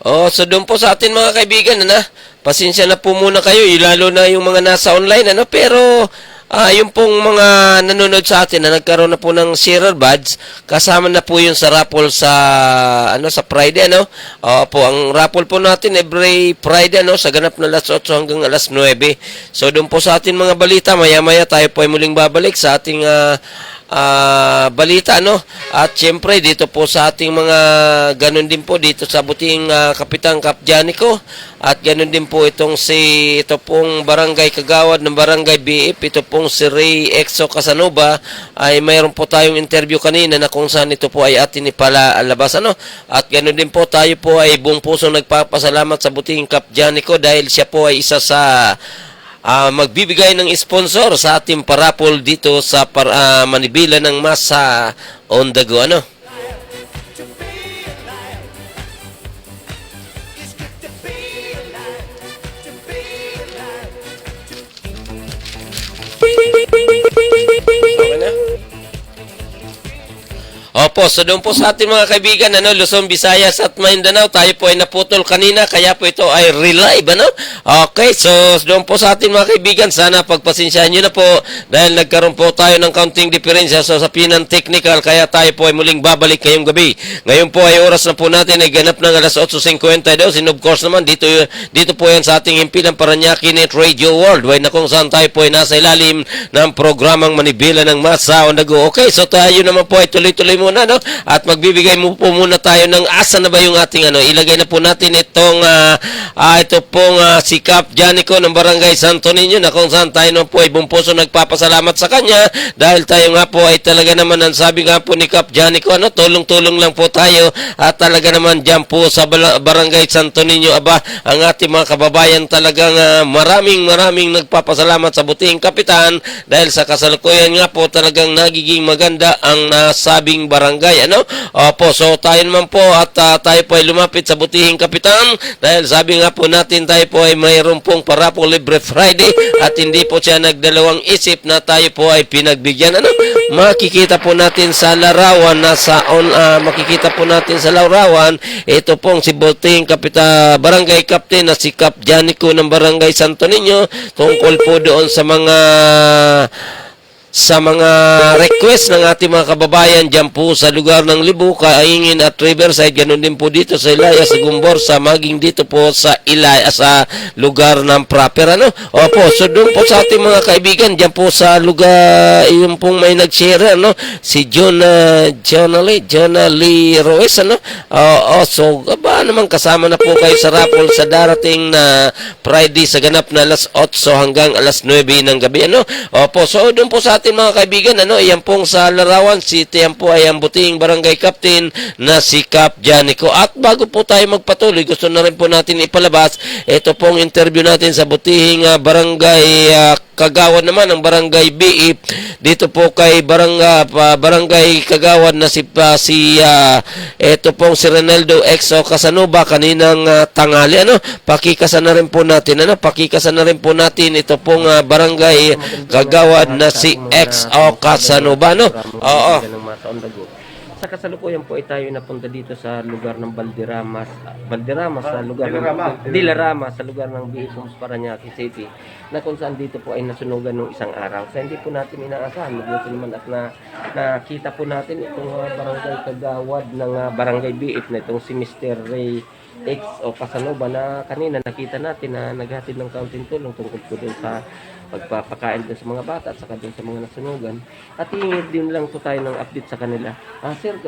Oh, so doon po sa atin mga kaibigan, ano? Pasensya na po muna kayo, lalo na yung mga nasa online, ano? Pero yung pong mga nanonood sa atin na nagkaroon na po ng sharer badge, kasama na po yun sa raffle sa sa Friday, ano? Po, ang raffle po natin every Friday, ano, sa ganap na alas 8 hanggang alas 9. So doon po sa atin mga balita, maya-maya tayo po ay muling babalik sa ating balita, no? At syempre dito po sa ating mga ganun din po dito sa buting Kapitang Kap Janico, at ganun din po ito pong barangay Kagawad ng barangay BF, ito pong si Ray Exo Casanova, ay mayroon po tayong interview kanina na kung saan ito po ay atin ipala alabas, ano? At ganun din po tayo po ay buong puso nagpapasalamat sa buting Kap Janico dahil siya po ay isa sa magbibigay ng sponsor sa ating parapol dito sa Manibela ng Masa on the go, ano? Okay na? Opo, so doon po sa ating mga kaibigan, Luzon, Visayas at Mindanao, tayo po ay naputol kanina, kaya po ito ay relive, ano? Okay, so doon po sa ating mga kaibigan, sana pagpasensyahan nyo na po dahil nagkaroon po tayo ng counting diferensya so sa pinan technical, kaya tayo po ay muling babalik ngayong gabi. Ngayon po ay oras na po natin ay ganap ng alas 8:52, and of course naman, dito po yan sa ating himpilang Paranaque Net Radio Worldwide na kung saan tayo po ay nasa ilalim ng programang Manibela ng Masa on the go. Okay, so tayo naman po ay tuloy-tuloy muna, no? At magbibigay mo po muna tayo ng asa na ba yung ating ilagay na po natin itong ito pong si Kap Janico ng Barangay Santo Niño, na kung saan tayo naman po ay buong puso nagpapasalamat sa kanya dahil tayo nga po ay talaga naman, ang sabi nga po ni Kap Janico, tulong-tulong lang po tayo, at talaga naman dyan po sa Barangay Santo Niño, aba, ang ating mga kababayan talagang maraming nagpapasalamat sa buting kapitan dahil sa kasalukuyan nga po talagang nagiging maganda ang nasabing barangay, ano? Opo, so tayo naman po at tayo po ay lumapit sa butihing kapitan dahil sabi nga po natin tayo po ay mayroon pong Parapol Libre Friday at hindi po siya nagdalawang isip na tayo po ay pinagbigyan, ano? Makikita po natin sa larawan makikita po natin sa larawan ito pong si butihing barangay captain na si Kap Janico ng Barangay Santo Niño tungkol po doon sa mga request ng ating mga kababayan dyan po sa lugar ng Libu, Kaingin at Riverside, ganun din po dito sa Ilaya, sa Gumbor, sa maging dito po sa Ilaya, sa lugar ng proper, ano? Opo, so doon po sa ating mga kaibigan dyan po sa lugar, yung pong may nag-share, ano? Si Jonah Lee Roes, ano? So ba naman kasama na po kayo sa raffle sa darating na Friday sa ganap na alas 8 hanggang alas 9 ng gabi, ano? Opo, so doon po sa ating mga kaibigan, iyan pong sa larawan, yan po ay ang buting barangay captain na si Kap Janico. At bago po tayo magpatuloy, gusto na rin po natin ipalabas ito pong interview natin sa butihing barangay Kagawad naman ng barangay BF dito po kay barangay Kagawad na ito pong si Ronaldo Exo Casanova kaninang tanghali, ano? Pakikasan na rin po natin, ito pong barangay Kagawad na si Exo Casanova, no? Oo. Sa kasalukuyan po ay tayo napunta dito sa lugar ng Dilarama sa lugar ng BF Paranaque City, na kung saan dito po ay nasunugan ng isang araw. So hindi po natin inaasahan, mabuti naman at nakita po natin itong barangay Kagawad ng barangay BF na itong si Mr. Ray X o Casanova, na kanina nakita natin na naghatid ng kaunting tulong tungkol po dun sa pagpapakain din sa mga bata at saka din sa mga nasunugan. At hingid din lang po tayo ng update sa kanila. Sir,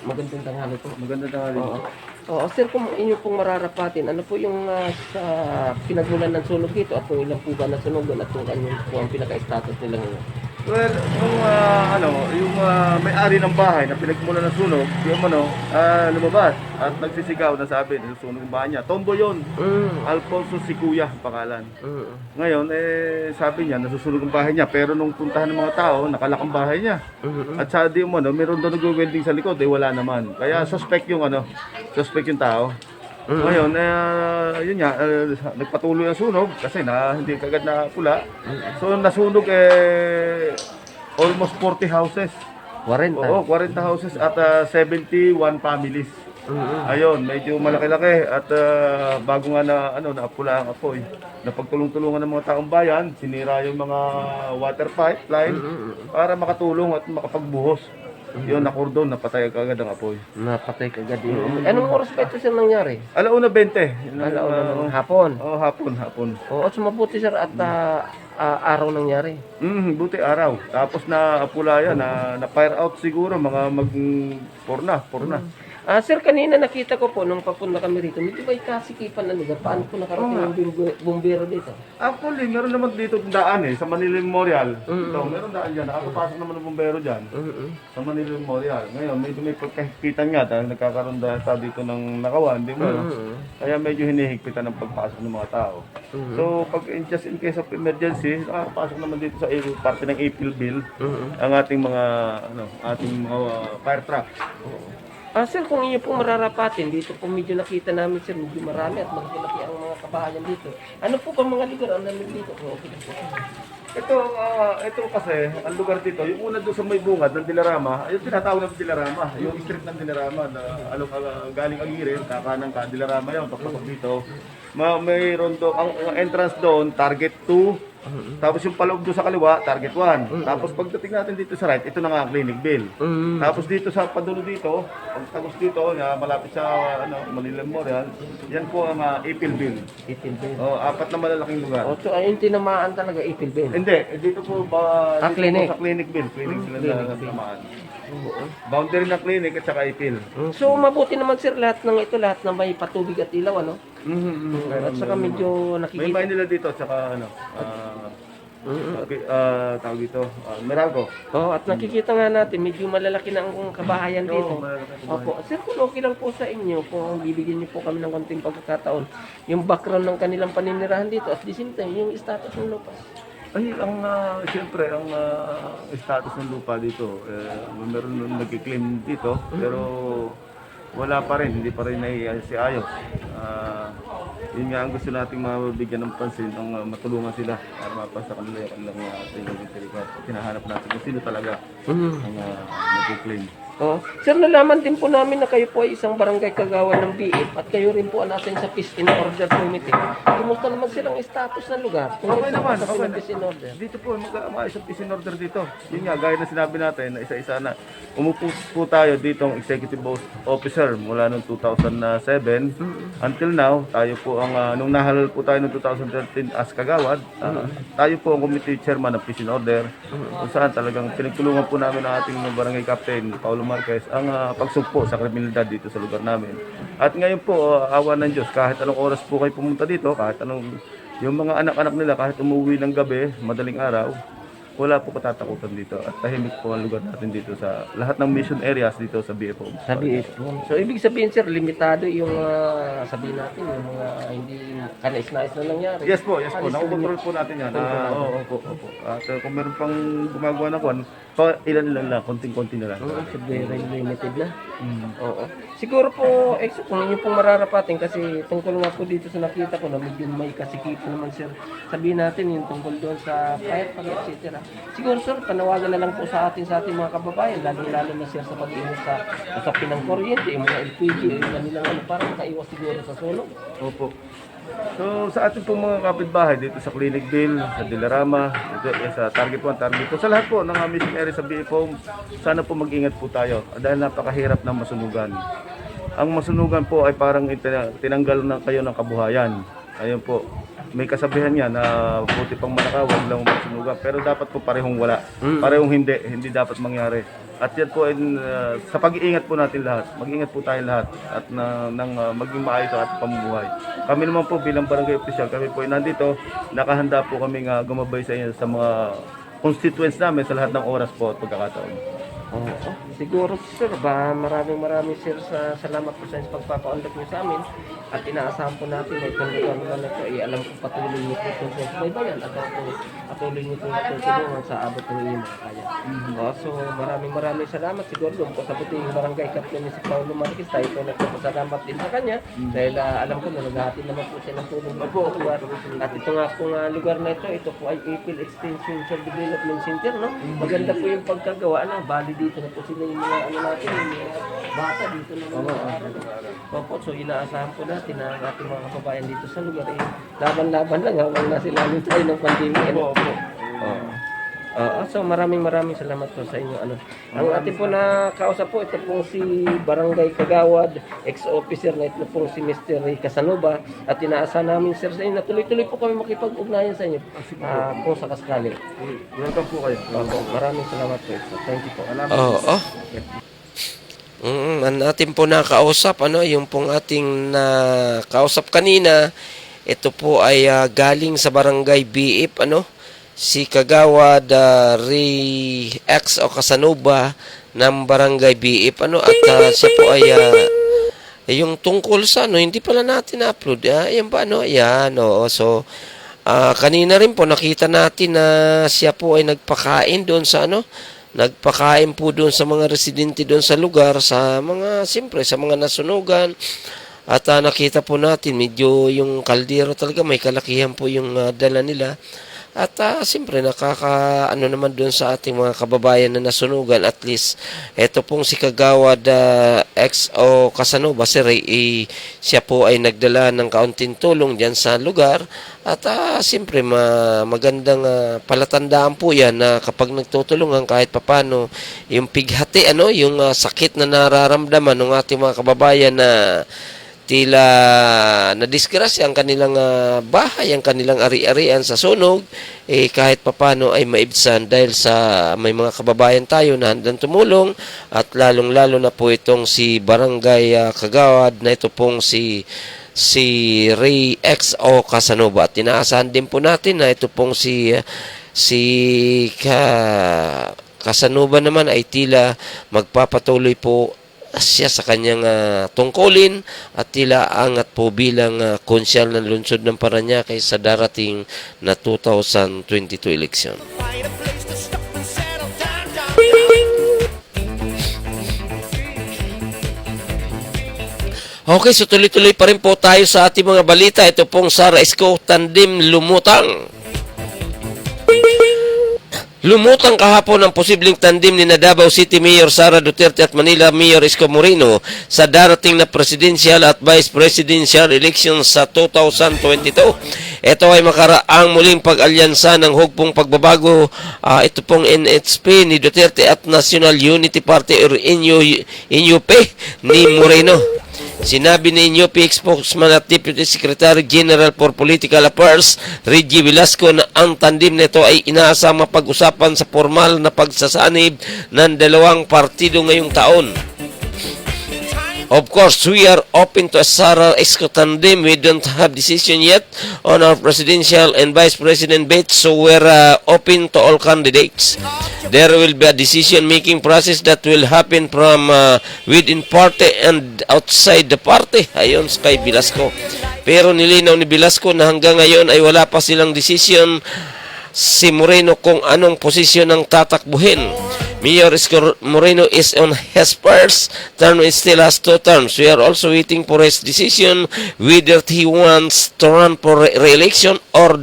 magandang tanghali po. Magandang tanghali po. Oo, sir, kung inyo pong mararapatin, ano po yung sa pinagmulan ng sunog dito at kung ilang po ba nasunugan at kung ano po ang pinaka-status nila ngayon? Well, yung may-ari ng bahay na pinagmula ng sunog, lumabas at nagsisigaw na sabi, nasusunog yung bahay niya. Tombo yun. Alfonso Sikuya ang pangalan. Ngayon, sabi niya, nasusunog yung bahay niya. Pero nung puntahan ng mga tao, nakalakang bahay niya. At sabi mo, meron doon nag-welding sa likod, wala naman. Kaya suspect yung tao. Ngayon, yun nga, nagpatuloy ang sunog kasi hindi kagad na pula. So, nasunog almost 40 houses. 40? Oo, 40 houses at 71 families. Ayun, medyo malaki-laki at bago nga na naapula ang apoy, napagtulong-tulungan ng mga taong bayan, sinira yung mga water pipeline para makatulong at makapagbuhos. Yun, nakordon, napatay agad ang apoy. Napatay kagad yun. Anong oras ba ito sir nangyari? 1:20. Alauna ng hapon. Oh, hapon. Oo, sumabuti sir at araw nangyari. Buti araw. Tapos na apula yan, na fire out siguro mga purna. Sir, kanina nakita ko po nung papunta kami rito, medyo may kasikipan na lugar. Paano po nakarating yung bumbero dito? Actually, meron naman dito daan sa Manila Memorial. Ito, meron daan dyan. Nakakapasok naman ng bumbero dyan. Sa Manila Memorial. Ngayon, medyo may pagkahikitan nga dahil nagkakaroon dahil dito ng nakawan, di ba? Kaya medyo hinihigpitan ng pagpasok ng mga tao. So, pag just in case of emergency, nakakapasok naman dito sa parte ng April Bill ang ating mga fire truck. Sir, kung inyo pong mararapatin, dito po medyo nakita namin sir, medyo marami at malaki-laki ang mga kabahayan dito. Ano po bang mga lugar ang namin dito? Okay po. Ito kasi, ang lugar dito, yung una doon sa may bungad ng Dilarama, yung tinatawag ng Dilarama, yung street ng Dilarama na galing Aguirre, kakanan ka, Dilarama yun, papasok dito. Mayroon doon, ang entrance doon, target 2, tapos yung paloob doon sa kaliwa, target 1. Tapos pagdating natin dito sa right, ito na nga ang Clinic Bill. Tapos dito sa padulo dito, pagtapos dito, malapit sa Manila Memorial, yan po ang April Bill. April Bill. Apat na malalaking lugar. So ayun tinamaan talaga April Bill. Hindi, dito po dito clinic. po sa Clinic Bill. Clinic sila na tamaan. Boundary ng clinic at saka April. So mabuti naman sir lahat na may patubig at ilaw ano. At saka medyo May nakikita. Maynila dito at saka tawag dito, Merago. At nakikita nga natin medyo malalaki na ang kabahayan dito. malalaki. Opo, sir kung okay lang po sa inyo, kung bibigyan niyo po kami ng konting pagkakataon, yung background ng kanilang paninirahan dito at the same time yung status ng lupa. Ay, siyempre, ang status ng lupa dito, meron nung nag-claim dito, pero wala pa rin, hindi pa rin naiayos. Yun nga ang gusto nating mabigyan ng pansin, ang matulungan sila para mapasa kanila yung kanilang hinahanap natin kung sino talaga ang nag-claim. Sir, nalaman din po namin na kayo po ay isang barangay kagawan ng BF at kayo rin po natin sa Peace in Order Committee. Kumusta naman silang status ng lugar? Okay naman, sa okay. Peace in Order. Dito po, mag-aayos ang peace in order dito. Yun nga, gaya na sinabi natin, na isa-isa na. Umupo po tayo dito ang executive officer mula noong 2007 until now. Tayo po ang, nung nahalal po tayo noong 2013 as kagawad, tayo po ang committee chairman ng peace in order. Kung saan talagang pinagtulungan po namin ang ating barangay captain, Paulo Marquez, ang pagsugpo sa kriminalidad dito sa lugar namin. At ngayon po, awa ng Diyos, kahit anong oras po kayo pumunta dito, kahit anong yung mga anak-anak nila, kahit umuwi ng gabi, madaling araw, wala po katatakutan dito at tahimik po ang lugar natin dito sa lahat ng mission areas dito sa BFO. Sa BF. So, ibig sabihin, sir, limitado yung sabihin natin, yung mga hindi kanais-nais na nangyari. Yes po. Nakukontrol po natin yan. Opo. At kung meron pang gumagawa na kwan, ilan lang, konting-konti na lang. Very limited na. Oo. Siguro po, kung inyo pong mararapatin, kasi tungkol nga po dito sa nakita ko na medyo may kasikipan naman, sir. Sabihin natin yung tungkol doon sa fire, etc. Siguro sir, panawagan na lang po sa ating mga kababayan, lalo na sir sa pag-iwas sa usapin ng kuryente, yung mga LPG, yung kanilang para makaiwas siguro sa sunog. Opo. So sa ating pong mga kapitbahay dito sa Clinic Bill, sa Dilarama, dito sa Target 1, Target 2, sa lahat po ng mission area sa BFO, sana po mag-ingat po tayo dahil napakahirap ng masunugan. Ang masunugan po ay parang tinanggal na kayo ng kabuhayan. Ayun po. May kasabihan niya na buti pang manakaw, wag lang masunugan. Pero dapat po parehong wala. Parehong hindi dapat mangyari. At yan po ay sa pag-iingat po natin lahat. Mag-ingat po tayo lahat at maging maayos ang ating pamumuhay. Kami naman po bilang barangay official, kami po ay nandito, nakahanda po kami gumabay sa inyo sa mga constituents namin sa lahat ng oras po at pagkakataon. Siguro sir, maraming sir sa salamat po sa pagpapaunlak niyo sa amin at inaasahan po natin na itong lugar na ito ay alam ko patuloy niyo po itong subaybayan at patuloy niyo po tutulungan sa abot ng inyong mga kaya. So maraming salamat siguro doon po sa puting barangay captain ni si Paulo Marquez, tayo po nagpapasalamat din sa kanya dahil alam ko na naghahati naman po siya ng tulong po sa lugar at ito nga po lugar na ito po ay April Extension Development Center, no? Maganda po yung pagkagawa na bali nandito na po sila yung mga ano natin, yung mga bata dito na nag-aaral. Opo, so inaasahan po natin na ang ating mga kababayan dito sa lugar, laban-laban lang habang nasa ilalim tayo ng pandemya. Opo. So maraming salamat po sa inyo. Ang ating po na kausap po, ito pong si Barangay Kagawad, ex-officer na ito pong si Mr. Ray Casanova, at inaasahan namin sir sa inyo na tuloy-tuloy po kami makipag-ugnayan sa inyo kung sakasakali. Welcome po kayo. Maraming salamat po. Thank you po. Oo. Ang ating po nakausap, yung pong ating kausap kanina, ito po ay galing sa Barangay Biip, si Kagawad Ray X o Casanova ng Barangay Biip, at siya po ay yung tungkol sa hindi pala natin na-upload. Yan ba, Yan, So, kanina rin po nakita natin na siya po ay nagpakain doon sa nagpakain po doon sa mga residente doon sa lugar, sa mga, siyempre, sa mga nasunugan. At nakita po natin, medyo yung kaldero talaga, may kalakihan po yung dala nila. At siyempre, naman doon sa ating mga kababayan na nasunugan. At least, eto pong si Kagawad X o Casanova, si Ray, siya po ay nagdala ng kaunting tulong dyan sa lugar. At siyempre, magandang palatandaan po yan na kapag nagtutulungan kahit papano, yung pighati, yung sakit na nararamdaman ng ating mga kababayan na tila nadisgrasya ang kanilang bahay, ang kanilang ari-arian sa sunog, kahit papano ay maibsan dahil sa may mga kababayan tayo na handang tumulong, at lalong-lalo na po itong si Barangay Kagawad na ito pong si Ray X o Casanova. At inaasahan din po natin na ito pong si Casanova naman ay tila magpapatuloy po siya sa kanyang tungkulin at tila angat po bilang konsyal ng lungsod ng Parañaque sa darating na 2022 eleksyon. Okay, so tuloy-tuloy pa rin po tayo sa ating mga balita. Ito pong Sara Isko Tandem lumutang. Lumutang kahapon ang posibleng tandem ni Davao City Mayor Sara Duterte at Manila Mayor Isko Moreno sa darating na presidential at vice presidential election sa 2022. Ito ay makaraang muling pag-alyansa ng hugpong pagbabago, ito pong NHP ni Duterte at National Unity Party or NUP ni Moreno. Sinabi ni NUP spokesman at Deputy Secretary General for Political Affairs, Reggie Velasco, na ang tandem nito ay inaasang mapag-usapan sa formal na pagsasanib ng dalawang partido ngayong taon. Of course, we are open to a Sara Isko tandem. We don't have decision yet on our presidential and vice president bids, so we're open to all candidates. There will be a decision-making process that will happen from within party and outside the party. Ayon kay Velasco. Pero nilinaw ni Velasco na hanggang ngayon ay wala pa silang decision si Moreno kung anong posisyon ang tatakbuhin. Mayor Isko Moreno is on his first term and still has 2 terms. We are also waiting for his decision whether he wants to run for re-election or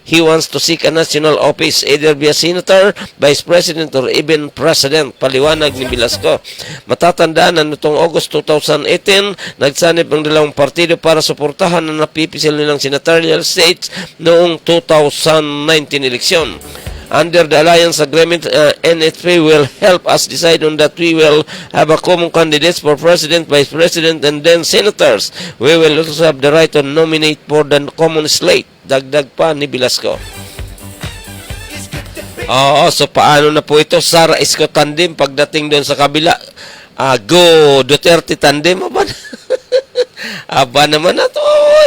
he wants to seek a national office, either be a senator, vice president, or even president. Paliwanag ni Velasco. Matatandaan na nitong August 2018, nagsanib ang dalawang partido para suportahan na napipisil nilang senatorial seats noong 2019 eleksyon. Under the alliance agreement, NHP will help us decide on that. We will have a common candidates for president, vice president, and then senators. We will also have the right to nominate for the common slate. Dagdag pa ni Velasco. So paano na po ito? Sara Isko tandem pagdating doon sa kabila. Go Duterte tandem. Aba naman na to.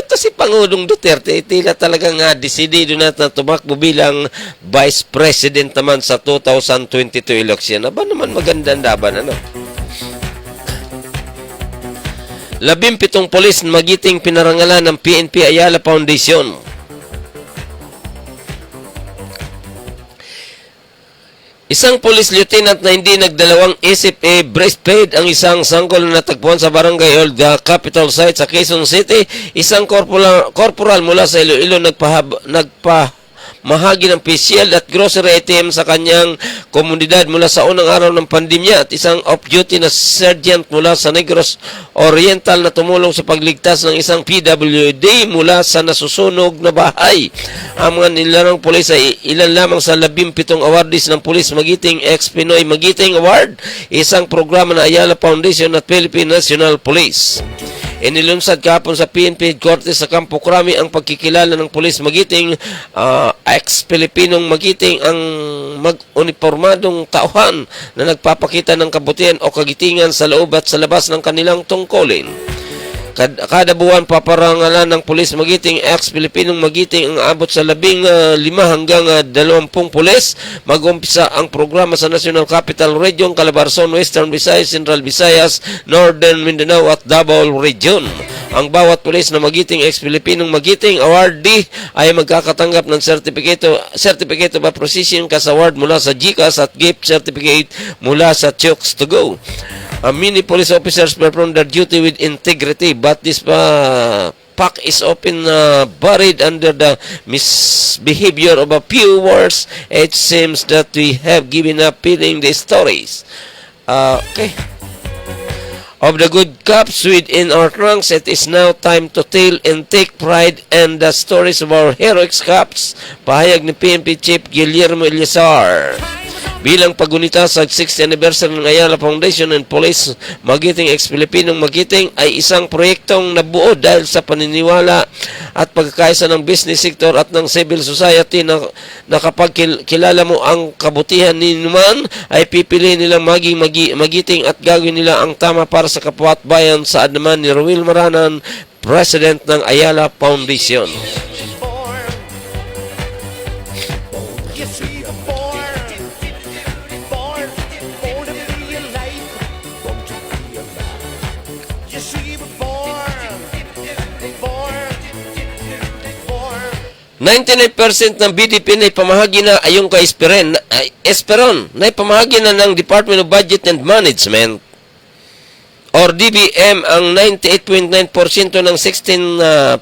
Ito si Pangulong Duterte. Tila talagang desidido na tumakbo bilang Vice President naman sa 2022 election. Aba naman magandang laban. 17 polis magiting pinarangalan ng PNP Ayala Foundation. Isang police lieutenant na hindi nagdalawang isip breastfed ang isang sanggol na natagpuan sa Barangay Old Capital Site sa Quezon City. Isang corporal mula sa Iloilo mahagi ng PCL at grocery item sa kanyang komunidad mula sa unang araw ng pandemya, at isang off-duty na sergeant mula sa Negros Oriental na tumulong sa pagligtas ng isang PWD mula sa nasusunog na bahay. Ang mga nilarang pulis ay ilan lamang sa 17 awardees ng Pulis Magiting ex-Pinoy Magiting Award, isang programa ng Ayala Foundation at Philippine National Police. Inilunsad kahapon sa PNP Headquarters sa Campo Crame ang pagkikilala ng Pulis Magiting, ex-Pilipinong Magiting, ang mag-uniformadong tauhan na nagpapakita ng kabutihan o kagitingan sa loob at sa labas ng kanilang tungkulin. Kada buwan paparangalan ng Pulis Magiting ex-Pilipinong Magiting ang abot sa 15 hanggang 20 pulis. Mag-umpisa ang programa sa National Capital Region, Calabarzon, Western Visayas, Central Visayas, Northern Mindanao at Davao Region. Ang bawat pulis na Magiting ex-Pilipinong Magiting awardee ay magkakatanggap ng Certificate of Appreciation Cash Award mula sa GCash at gift certificate mula sa Chooks to Go. Many police officers perform their duty with integrity, but this pack is often buried under the misbehavior of a few words. It seems that we have given up telling the stories. Of the good cops within our ranks, it is now time to tell and take pride in the stories of our heroic cops. Pahayag ni PNP Chief Guillermo Elizar. Bilang pagunita sa 60th anniversary ng Ayala Foundation and Police Magiting ex-Pilipinong Magiting ay isang proyektong nabuo dahil sa paniniwala at pagkakaisa ng business sector at ng civil society na kapag kilala mo ang kabutihan ni naman ay pipiliin nilang maging magiting at gagawin nila ang tama para sa kapwa at bayan, sa adman ni Ruel Maranan, President ng Ayala Foundation. %99 ng BDP na ipamahagi na ayon kay Esperon na ipamahagi na ng Department of Budget and Management or DBM ang 98.9% ng 16.4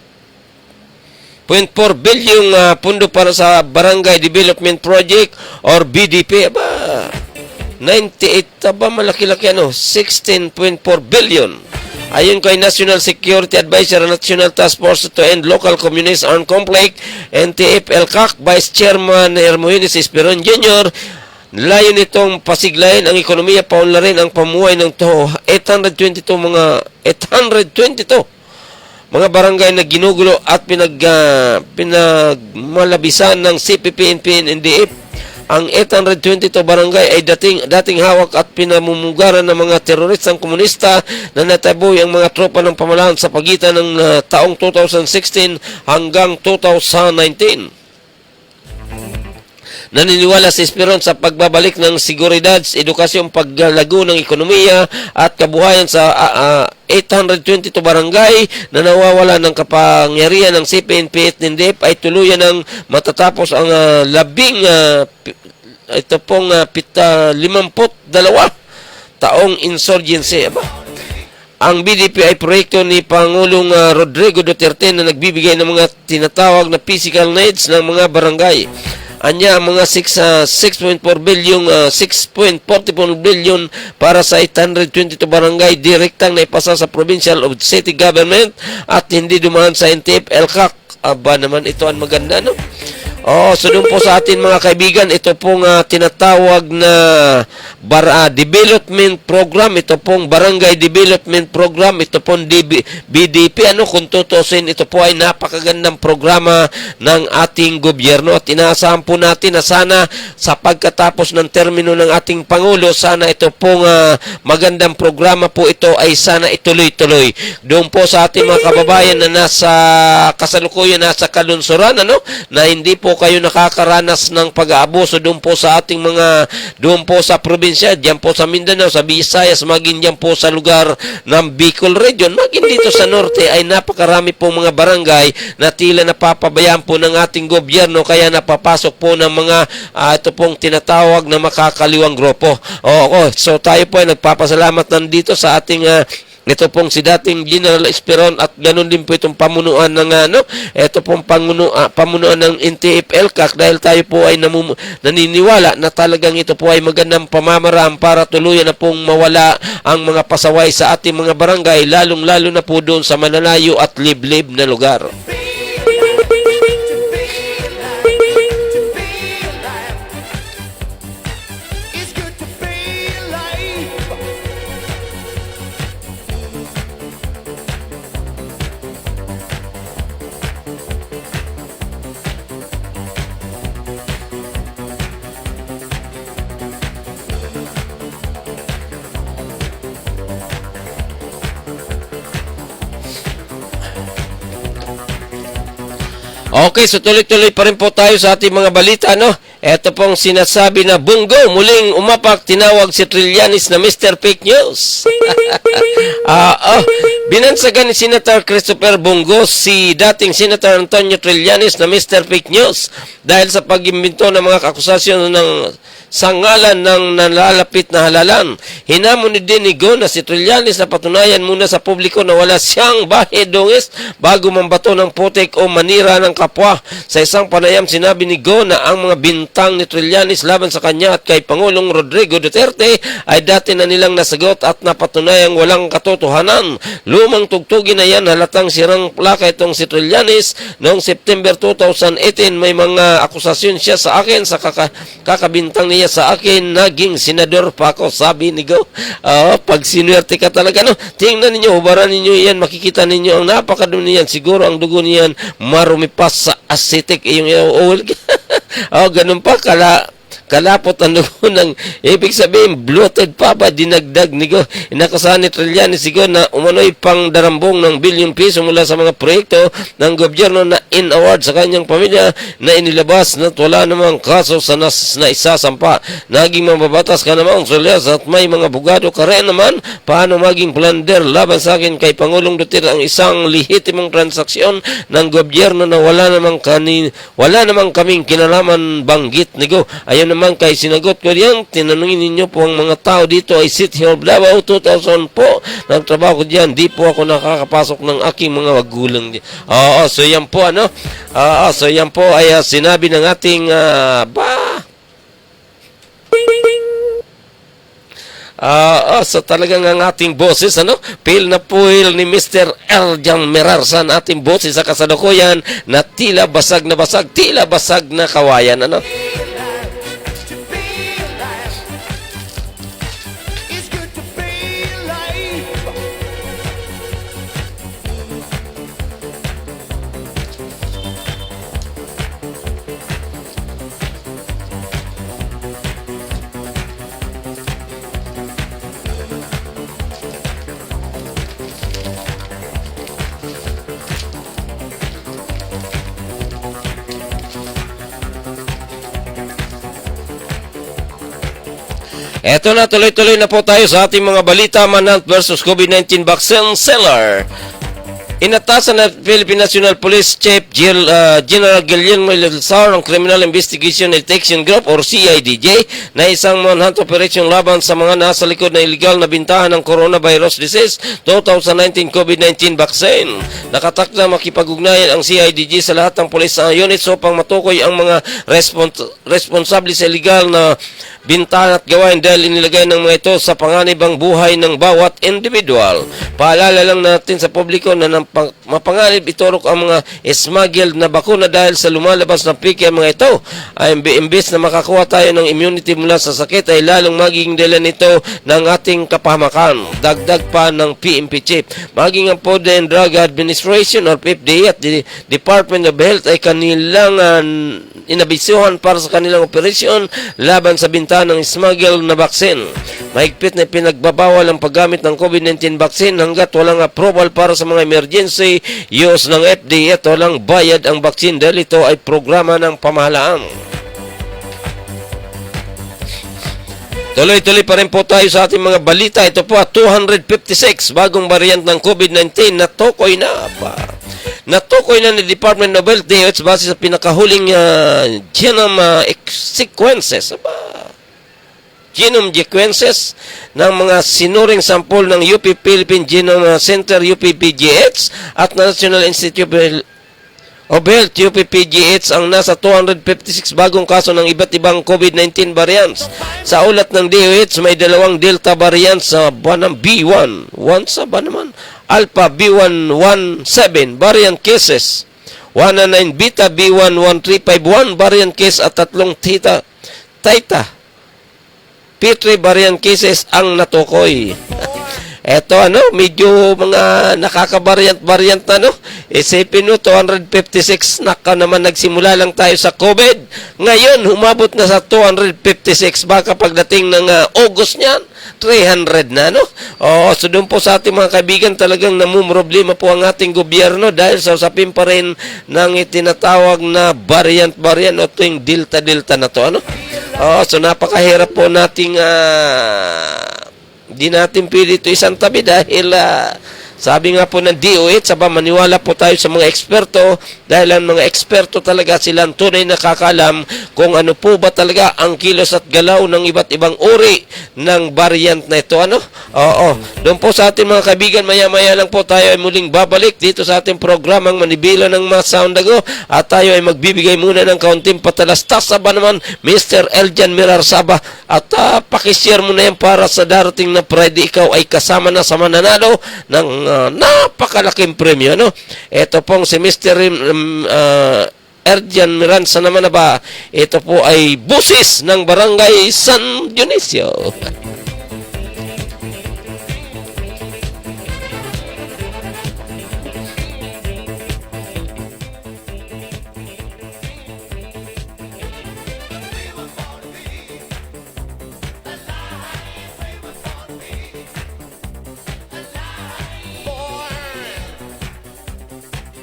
bilyong pundo para sa Barangay Development Project or BDP. 98, malaki-laki 16.4 billion. Ayon kay National Security Advisor at National Task Force to End Local Communist Armed Conflict, NTF-ELCAC, Vice Chairman Hermogenes Esperon Jr., layo nitong pasiglayin ang ekonomiya, paunlarin ang pamuhay ng 822 mga barangay na ginugulo at pinagmalabisan ng CPP, NPN, NDF. Ang 822 barangay ay dating hawak at pinamumugaran ng mga teroristang komunista na nataboy ang mga tropa ng pamahalaan sa pagitan ng taong 2016 hanggang 2019. Naniniwala si Esperon sa pagbabalik ng seguridad, edukasyon, paglalago ng ekonomiya at kabuhayan sa 822 barangay na nawawala ng kapangyarihan ng CPNP at NDF ay tuluyan ng matatapos ang 52 taong insurgency. Ang BDP ay proyekto ni Pangulong Rodrigo Duterte na nagbibigay ng mga tinatawag na physical needs ng mga barangay. Anya ang mga 6.44 billion para sa 822 barangay direktang naipasa sa provincial of city government at hindi dumaan sa NTF-ELCAC. Aba naman, ito ang maganda, no? So doon po sa atin mga kaibigan, ito pong tinatawag na development program, ito pong barangay development program, ito pong BDP, kung tutusin, ito po ay napakagandang programa ng ating gobyerno at inaasahan po natin na sana sa pagkatapos ng termino ng ating Pangulo, sana ito pong magandang programa po ito ay sana ituloy-tuloy. Doon po sa ating mga kababayan na nasa kasalukuyan, nasa kalunsuran, na hindi po kayo nakakaranas ng pag-aabuso doon po sa ating doon po sa probinsya, diyan po sa Mindanao, sa Visayas, maging diyan po sa lugar ng Bicol Region, maging dito sa Norte ay napakarami po mga barangay na tila napapabayaan po ng ating gobyerno, kaya napapasok po ng mga ito pong tinatawag na makakaliwang grupo. So tayo po ay nagpapasalamat nandito sa ating Ito pong si dating General Esperon at ganun din po itong pamunuan ng ito pong pamunuan ng NTF-ELCAC dahil tayo po ay naniniwala na talagang ito po ay magandang pamamaraan para tuluyan na pong mawala ang mga pasaway sa ating mga barangay, lalong-lalo na po doon sa malalayo at liblib na lugar. Okay, so tuloy-tuloy pa rin po tayo sa ating mga balita, no? Ito pong sinasabi na Bongo, muling umapak, tinawag si Trillanes na Mr. Fake News. Binansagan ni Senator Christopher Bongo si dating Senator Antonio Trillanes na Mr. Fake News dahil sa pag-imbento ng mga akusasyon ng sangalan ng nalalapit na halalan. Hinamon din ni Go na si Trillanes na patunayan muna sa publiko na wala siyang bahidongis bago mambato ng putik o manira ng kapwa. Sa isang panayam, sinabi ni Go na ang mga bintang ni Trillanes laban sa kanya at kay Pangulong Rodrigo Duterte ay dati na nilang nasagot at napatunayang walang katotohanan. Lumang tugtugin na yan, halatang sirang plaka itong si Trillanes. Noong September 2018, may mga akusasyon siya sa akin sa kakabintang niya sa akin, naging senador pa ako, sabi ni Go. Pag sinuwerte ka talaga, no? Tingnan ninyo, hubaran ninyo yan, makikita ninyo ang napakadumi niyan. Siguro ang dugo niyan marumi pa sa acetic, yung oil. Ganun pa, kalapot ang dugo ng, ibig sabihin, bloated pa ba, dinagdag ni Go. Inakusahan ni Trillanes si Go na umano'y pang darambong ng bilyong piso mula sa mga proyekto ng gobyerno na in-award sa kanyang pamilya na inilabas na wala namang kaso sa na isasampa. Naging mababatas ka naman, Trillanes, at may mga abogado ka rin naman. Paano maging plunder laban sa akin kay Pangulong Duterte ang isang lehitimong transaksyon ng gobyerno na wala namang kaming kinalaman, banggit ni Go. Ayon naman kay sinagot ko diyan, tinanungin ninyo po ang mga tao dito ay City Hall Davao 2000 po. Nagtrabaho ko diyan, di po ako nakakapasok ng aking mga magulang. So yan po so yan po ay sinabi ng ating so talagang ang ating boses, feel na feel ni Mr. Eljan Merarsan, ating boses sa kasalukuyan na tila basag na kawayan, Eto na, tuloy-tuloy na po tayo sa ating mga balita. Manhunt versus COVID-19 vaccine seller. Inatasan na Philippine National Police Chief General Guillermo Lizar ng Criminal Investigation and Detection Group or CIDJ na isang manhunt operation laban sa mga nasa likod na illegal na bintahan ng coronavirus disease 2019 COVID-19 vaccine. Nakatakda makipag-ugnayan ang CIDJ sa lahat ng police units upang matukoy ang mga responsable sa illegal na bintahan at gawain dahil inilagay ng mga ito sa panganibang buhay ng bawat individual. Paalala lang natin sa publiko na mapanganib iturok ang mga smuggled na bakuna dahil sa lumalabas na piki ang mga ito ay imbes na makakuha tayo ng immunity mula sa sakit ay lalong magiging dala nito ng ating kapahamakan. Dagdag pa ng PNP Chief. Maging ang Food and Drug Administration or FDA at the Department of Health ay kanilang inabisuhan para sa kanilang operasyon laban sa bintahan ng smuggled na vaccine. Mahigpit na pinagbabawal ang paggamit ng COVID-19 vaccine hanggat walang approval para sa mga emergency use ng FDA at walang bayad ang vaccine dahil ito ay programa ng pamahalaan. Tuloy-tuloy pa rin po tayo sa ating mga balita. Ito po 256 bagong variant ng COVID-19 na tukoy na pa. Natukoy na ni Department of Health DOH base sa pinakahuling genome sequences. genome sequences ng mga sinuring sampol ng UP Philippine Genome Center, UPPGH, at National Institute of Health, UPPGH, ang nasa 256 bagong kaso ng iba't ibang COVID-19 variants. Sa ulat ng DOH, may dalawang Delta variants sa banang B1, sa banaman, Alpha B117 variant cases, 109 Beta B11351 variant case at tatlong Theta P3 variant cases ang natukoy. Eto medyo mga nakaka-variant na Isipin mo, 256 naman nagsimula lang tayo sa COVID. Ngayon, humabot na sa 256. Baka pagdating ng August niyan, 300 na, so doon po sa ating mga kaibigan, talagang namumroblema po ang ating gobyerno dahil sa usapin pa rin ng itinatawag na variant o ito yung Delta na to, so napakahirap po nating di natin pili ito isang tabi dahil sabi nga po ng DOH, maniwala po tayo sa mga eksperto dahil ang mga eksperto talaga sila ang tunay nakakalam kung ano po ba talaga ang kilos at galaw ng iba't ibang uri ng variant na ito. Doon po sa ating mga kaibigan, maya-maya lang po tayo ay muling babalik dito sa ating programang Manibela ng mga Soundago at tayo ay magbibigay muna ng kaunting patalastas sa naman Mr. Eljan Mirarsaba at pakishare mo na yan para sa darating na Friday ikaw ay kasama na sa mananalo ng napakalaking premyo, Ito pong si Mr. Erjan Miranza naman na ba? Ito po ay busis ng Barangay San Dionisio.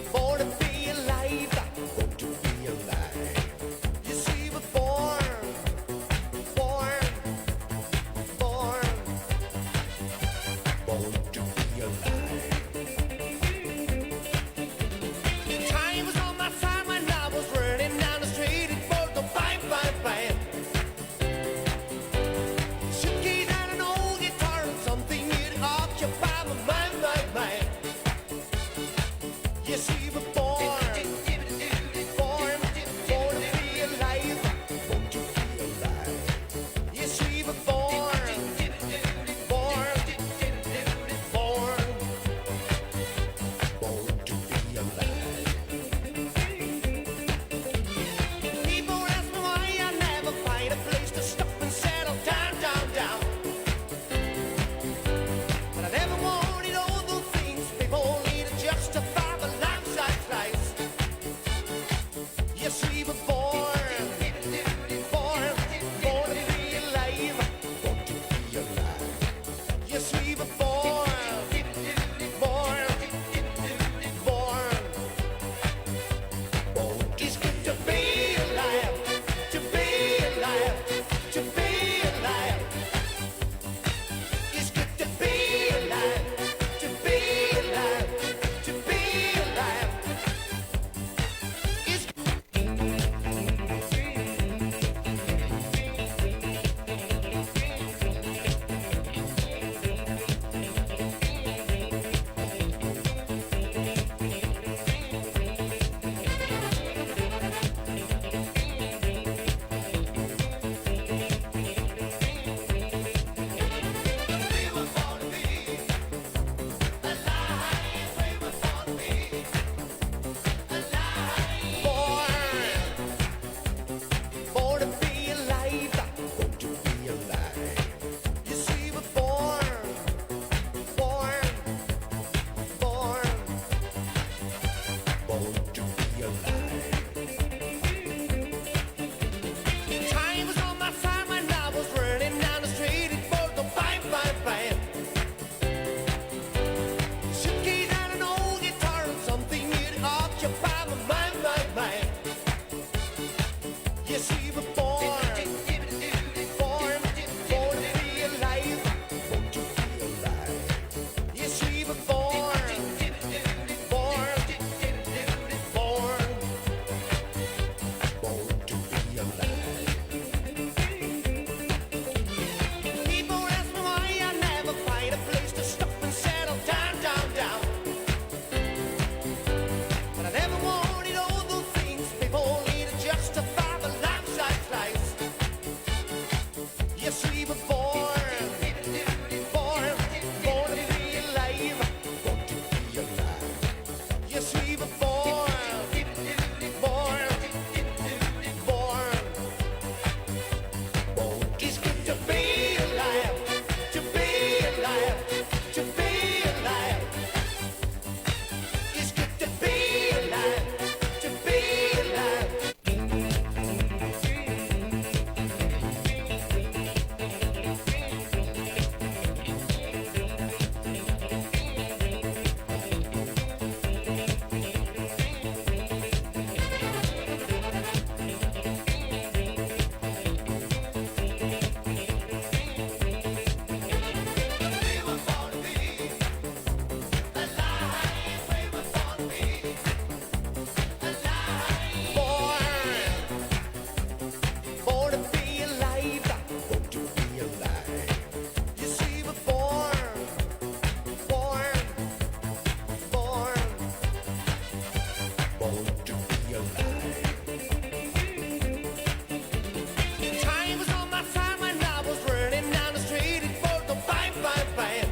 Born to be alive, born to be alive. You see, we're born Yes, we were born, born, born. It's good to be alive, to be alive, to be alive. It's good to be alive, to be alive. Born to be alive, born to be alive. You see, we're born, born, born, born to be alive. Time was on my side when I was running down the street. It was the bang, bang, bang.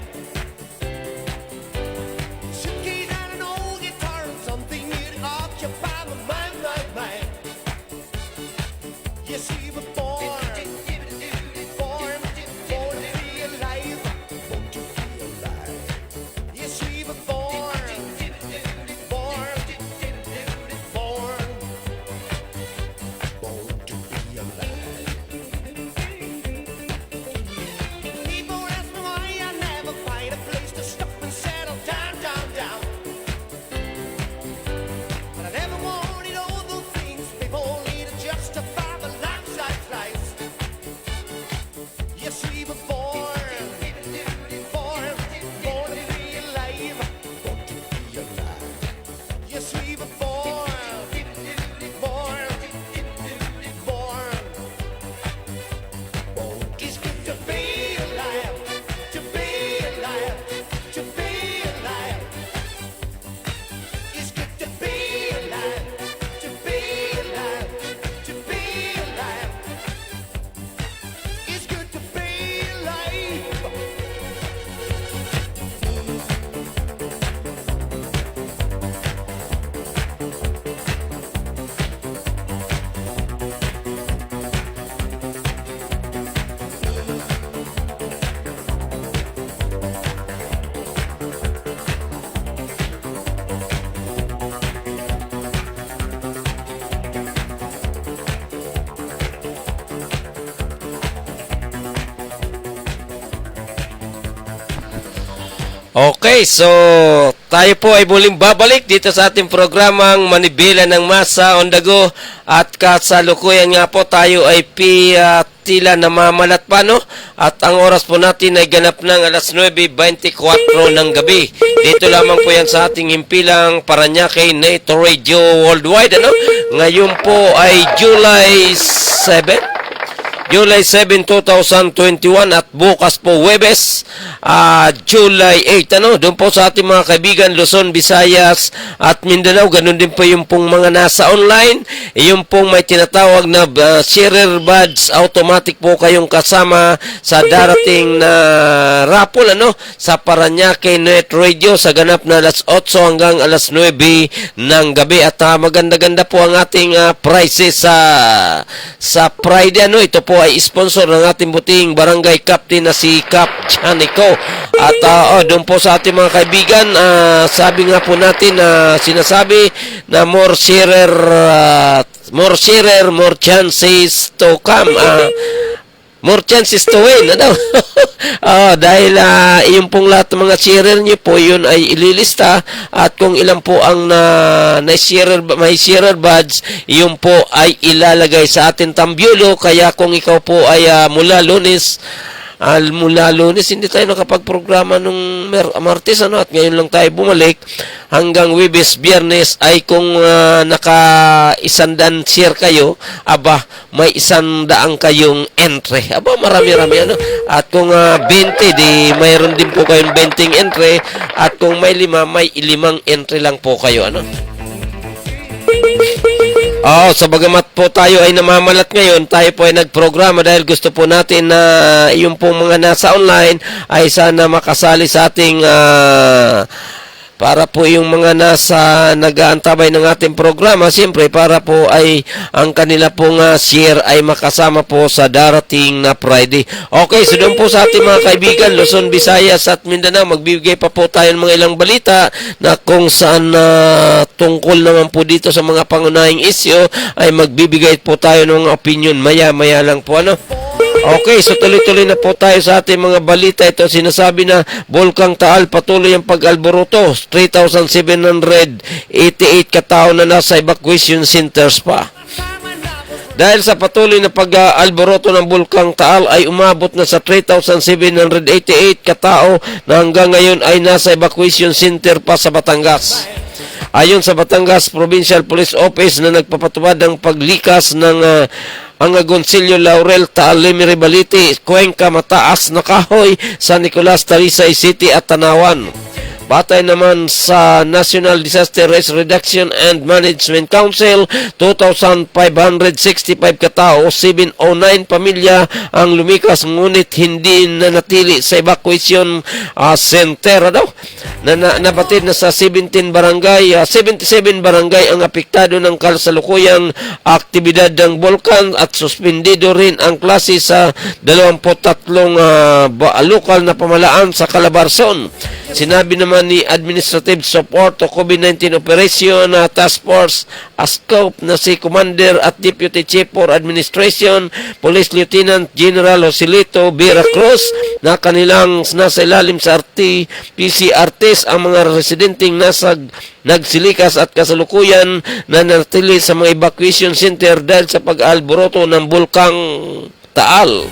Suitcase and an old guitar and something new to occupy my mind, mind, mind. Yes, we were born, born, born to be alive, born to be alive. Yes, we were born, born, born, born to be alive. People ask me why I never find a place to stop and settle down, down, down. But I never wanted all those things people need to justify my life, life, life. Yes, we were born, born, born to be alive, born to be alive. Yes, we were born, born, born, born. It's good to be alive, to be alive, to be alive. It's good to be alive, to be alive, to be alive. It's good to be alive. Okay, so tayo po ay muling babalik dito sa ating programang Manibela ng Masa on the Go, at kasalukuyan nga po tayo ay tila namamalat pa, no? At ang oras po natin ay ganap ng alas 9:24 ng gabi. Dito lamang po yan sa ating himpilang Paranaque Nature Radio Worldwide, ano? Ngayon po ay July 7, 2021, at bukas po Huwebes, July 8, ano? Doon po sa ating mga kaibigan Luzon, Visayas at Mindanao, ganun din po yung pong mga nasa online, yung pong may tinatawag na sharer buds, automatic po kayong kasama sa darating na raffle, ano? Sa Paranaque Net Radio sa ganap na alas 8 hanggang alas 9 ng gabi, at maganda-ganda po ang ating prizes sa Friday, ano? Ito po ay sponsor ng ating buting barangay captain na si Cap Chanico. At doon po sa ating mga kaibigan, sabi nga po natin na sinasabi na more sharer, more chances to come. More chances to win, ano? Dahil yung pong lahat ng mga sharer nyo po, yun ay ililista, at kung ilan po ang may sharer badge, yun po ay ilalagay sa ating tambyulo. Kaya kung ikaw po ay mula Lunes, hindi tayo nakapag-programa nung Martes, ano, at ngayon lang tayo bumalik hanggang Huwebes, Biyernes, ay kung naka 100 share kayo, may 100 kayong entry. Marami-rami, ano. At kung 20, di mayroon din po kayong 20 entry, at kung may 5, may 5 entry lang po kayo, ano. Sa bagamat po tayo ay namamalat ngayon, tayo po ay nagprograma dahil gusto po natin na yung pong mga nasa online ay sana makasali sa ating para po yung mga nasa nag-aantabay ng ating programa, siyempre para po ay ang kanila pong share ay makasama po sa darating na Friday. Okay, so doon po sa ating mga kaibigan, Luzon, Visayas at Mindanao, magbibigay pa po tayo ng mga ilang balita na kung saan tungkol naman po dito sa mga pangunahing issue ay magbibigay po tayo ng opinion maya-maya lang po, ano? Okay, so tuloy-tuloy na po tayo sa ating mga balita. Ito sinasabi na Bulkang Taal patuloy ang pag-alboroto. 3,788 katao na nasa evacuation centers pa. Dahil sa patuloy na pag-alboroto ng Bulkang Taal ay umabot na sa 3,788 katao na hanggang ngayon ay nasa evacuation center pa sa Batangas. Ayon sa Batangas Provincial Police Office na nagpapatupad ng paglikas ng ang Agoncillo Laurel Taal Limeri Baliti, Cuenca, Mataas na Kahoy, San Nicolas, Talisay City at Tanawan. Batay naman sa National Disaster Risk Reduction and Management Council, 2,565 katao, 709 pamilya ang lumikas ngunit hindi nanatili sa evacuation center daw. Nabatid na sa 77 barangay ang apektado ng kasalukuyang aktibidad ng bulkan at suspendido rin ang klase sa 23 lokal na pamalaan sa Calabarzon. Sinabi naman ni Administrative Support to COVID-19 Operation Task Force ASCOP na si Commander at Deputy Chief for Administration Police Lieutenant General Joselito Vera Cruz na kanilang nasa ilalim sa PCRTs ang mga residenteng nagsilikas at kasalukuyan na natili sa mga evacuation center dahil sa pag-alboroto ng Bulkang Taal.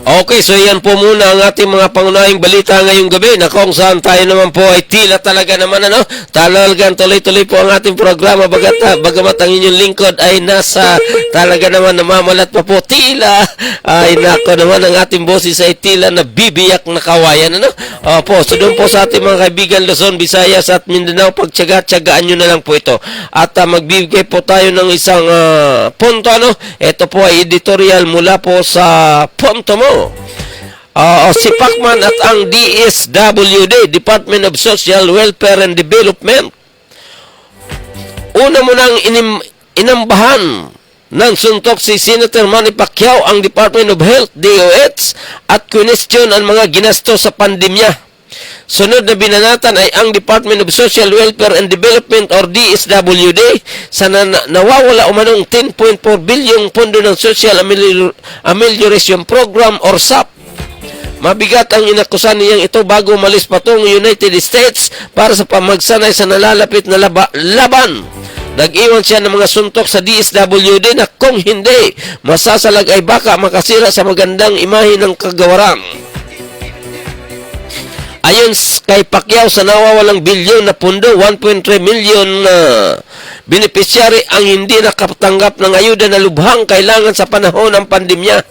Okay, so yan po muna ang ating mga pangunahing balita ngayong gabi na kung saan tayo naman po ay tila talaga naman talagang tuloy-tuloy po ang ating programa bagamat ang inyong lingkod ay nasa talaga naman namamalat pa po tila ay nako naman ang ating boses ay tila na bibiyak na kawayan Opo, so doon po sa ating mga kaibigan Luzon, Visayas at Mindanao, pagtyaga-tyagaan nyo na lang po ito at magbibigay po tayo ng isang punto ito po ay editorial mula po sa punto mo. Si Pacman at ang DSWD, Department of Social Welfare and Development, una mo nang inambahan ng suntok si Senator Manny Pacquiao ang Department of Health, DOH, at question ang mga ginasto sa pandemya. Sunod na binanatan ay ang Department of Social Welfare and Development or DSWD sa nawawala umanong 10.4 bilyong pondo ng Social Amelioration Program or SAP. Mabigat ang inakusan niyang ito bago umalis patungong United States para sa pamagsanay sa nalalapit na laban. Nag-iwan siya ng mga suntok sa DSWD na kung hindi, masasalag ay baka makasira sa magandang imahe ng kagawaran. Ayon kay Pacquiao, sa nawawalang bilyon na pundo, 1.3 milyon na beneficiary ang hindi nakatanggap ng ayuda na lubhang kailangan sa panahon ng pandemya.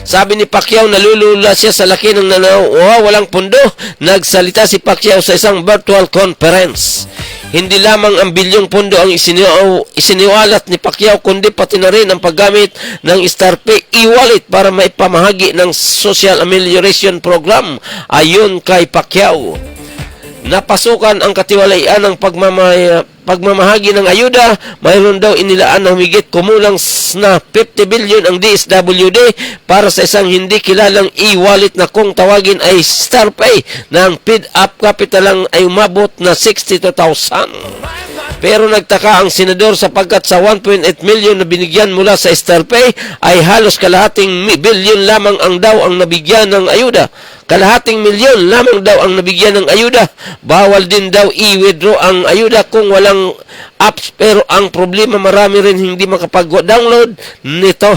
Sabi ni Pacquiao, nalulula siya sa laki ng nawawalang pundo. Nagsalita si Pacquiao sa isang virtual conference. Hindi lamang ang bilyong pundo ang isiniwalat ni Pacquiao, kundi pati na rin ang paggamit ng StarPay e-wallet para maipamahagi ng Social Amelioration Program. Ayon kay Pacquiao, napasukan ang katiwalaian ng pagmamahagi ng ayuda. Mayroon daw inilaan na humigit kumulang na 50 billion ang DSWD para sa isang hindi kilalang e-wallet na kung tawagin ay StarPay na ang paid-up capital lang ay umabot na 62,000. Pero nagtaka ang senador sapagkat sa 1.8 million na binigyan mula sa StarPay ay halos kalahating bilyon lamang ang daw ang nabigyan ng ayuda. Kalahating milyon lamang daw ang nabigyan ng ayuda. Bawal din daw i-withdraw ang ayuda kung walang apps, pero ang problema marami rin hindi makapag-download nito.